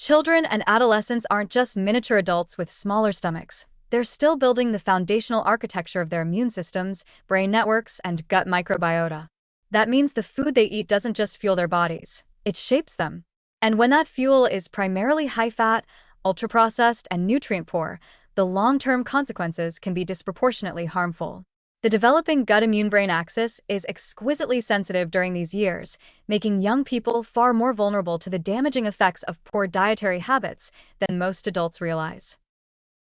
Children and adolescents aren't just miniature adults with smaller stomachs. They're still building the foundational architecture of their immune systems, brain networks, and gut microbiota. That means the food they eat doesn't just fuel their bodies, it shapes them. And when that fuel is primarily high-fat, ultra-processed, and nutrient-poor, the long-term consequences can be disproportionately harmful. The developing gut-immune-brain axis is exquisitely sensitive during these years, making young people far more vulnerable to the damaging effects of poor dietary habits than most adults realize.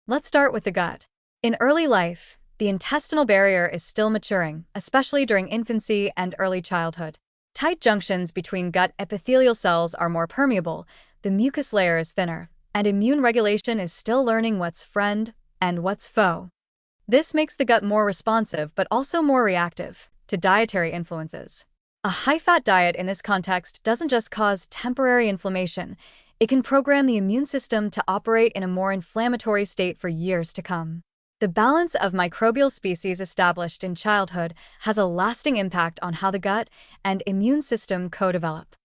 Let's start with the gut. In early life, the intestinal barrier is still maturing, especially during infancy and early childhood. Tight junctions between gut epithelial cells are more permeable, the mucus layer is thinner, and immune regulation is still learning what's friend and what's foe. This makes the gut more responsive but also more reactive to dietary influences. A high-fat diet in this context doesn't just cause temporary inflammation, it can program the immune system to operate in a more inflammatory state for years to come. The balance of microbial species established in childhood has a lasting impact on how the gut and immune system co-develop.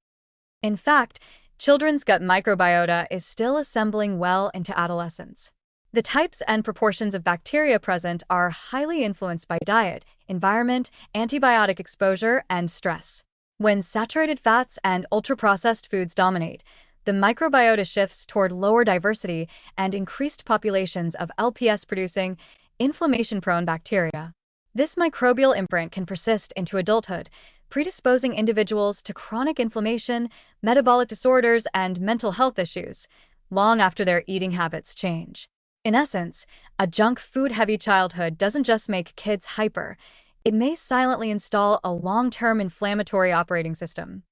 In fact, children's gut microbiota is still assembling well into adolescence. The types and proportions of bacteria present are highly influenced by diet, environment, antibiotic exposure, and stress. When saturated fats and ultra-processed foods dominate, the microbiota shifts toward lower diversity and increased populations of LPS-producing, inflammation-prone bacteria. This microbial imprint can persist into adulthood, predisposing individuals to chronic inflammation, metabolic disorders, and mental health issues, long after their eating habits change. In essence, a junk food-heavy childhood doesn't just make kids hyper, it may silently install a long-term inflammatory operating system.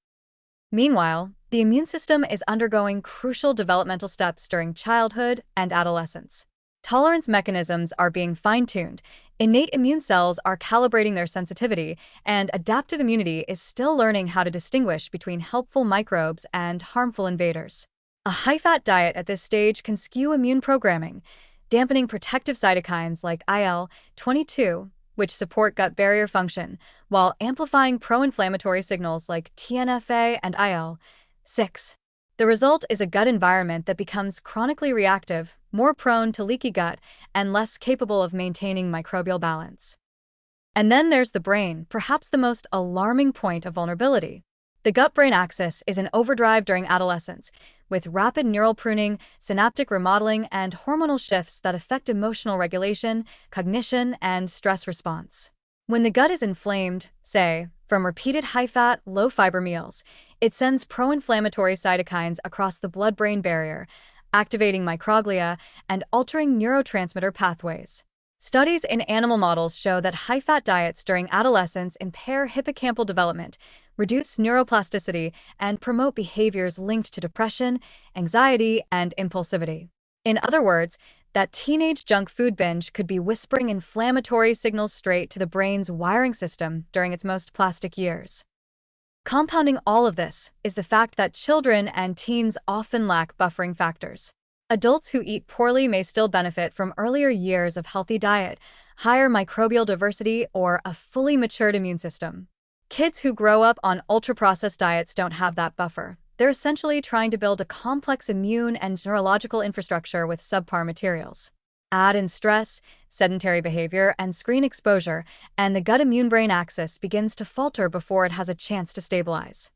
Meanwhile, the immune system is undergoing crucial developmental steps during childhood and adolescence. Tolerance mechanisms are being fine-tuned, innate immune cells are calibrating their sensitivity, and adaptive immunity is still learning how to distinguish between helpful microbes and harmful invaders. A high-fat diet at this stage can skew immune programming, dampening protective cytokines like IL-22, which support gut barrier function, while amplifying pro-inflammatory signals like TNF-A and IL-6. The result is a gut environment that becomes chronically reactive, more prone to leaky gut, and less capable of maintaining microbial balance. And then there's the brain, perhaps the most alarming point of vulnerability. The gut-brain axis is in overdrive during adolescence, with rapid neural pruning, synaptic remodeling, and hormonal shifts that affect emotional regulation, cognition, and stress response. When the gut is inflamed, say, from repeated high-fat, low-fiber meals, it sends pro-inflammatory cytokines across the blood-brain barrier, activating microglia and altering neurotransmitter pathways. Studies in animal models show that high-fat diets during adolescence impair hippocampal development, reduce neuroplasticity, and promote behaviors linked to depression, anxiety, and impulsivity. In other words, that teenage junk food binge could be whispering inflammatory signals straight to the brain's wiring system during its most plastic years. Compounding all of this is the fact that children and teens often lack buffering factors. Adults who eat poorly may still benefit from earlier years of healthy diet, higher microbial diversity, or a fully matured immune system. Kids who grow up on ultra-processed diets don't have that buffer. They're essentially trying to build a complex immune and neurological infrastructure with subpar materials. Add in stress, sedentary behavior, and screen exposure, and the gut-immune-brain axis begins to falter before it has a chance to stabilize.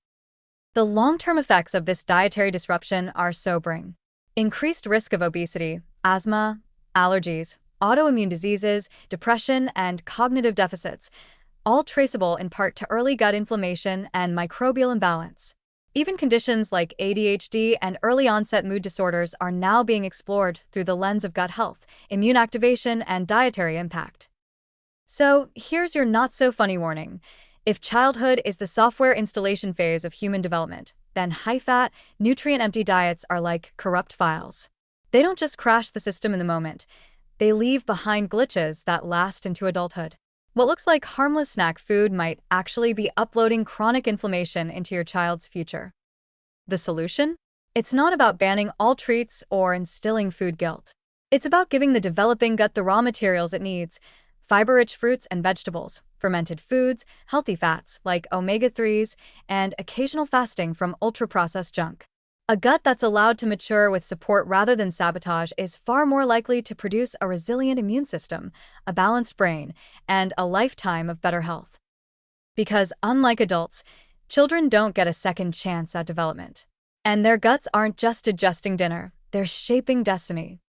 The long-term effects of this dietary disruption are sobering. Increased risk of obesity, asthma, allergies, autoimmune diseases, depression, and cognitive deficits, all traceable in part to early gut inflammation and microbial imbalance. Even conditions like ADHD and early-onset mood disorders are now being explored through the lens of gut health, immune activation, and dietary impact. So, here's your not-so-funny warning. If childhood is the software installation phase of human development, then high-fat, nutrient-empty diets are like corrupt files. They don't just crash the system in the moment, they leave behind glitches that last into adulthood. What looks like harmless snack food might actually be uploading chronic inflammation into your child's future. The solution? It's not about banning all treats or instilling food guilt. It's about giving the developing gut the raw materials it needs: fiber-rich fruits and vegetables, fermented foods, healthy fats like omega-3s, and occasional fasting from ultra-processed junk. A gut that's allowed to mature with support rather than sabotage is far more likely to produce a resilient immune system, a balanced brain, and a lifetime of better health. Because, unlike adults, children don't get a second chance at development. And their guts aren't just adjusting dinner, they're shaping destiny.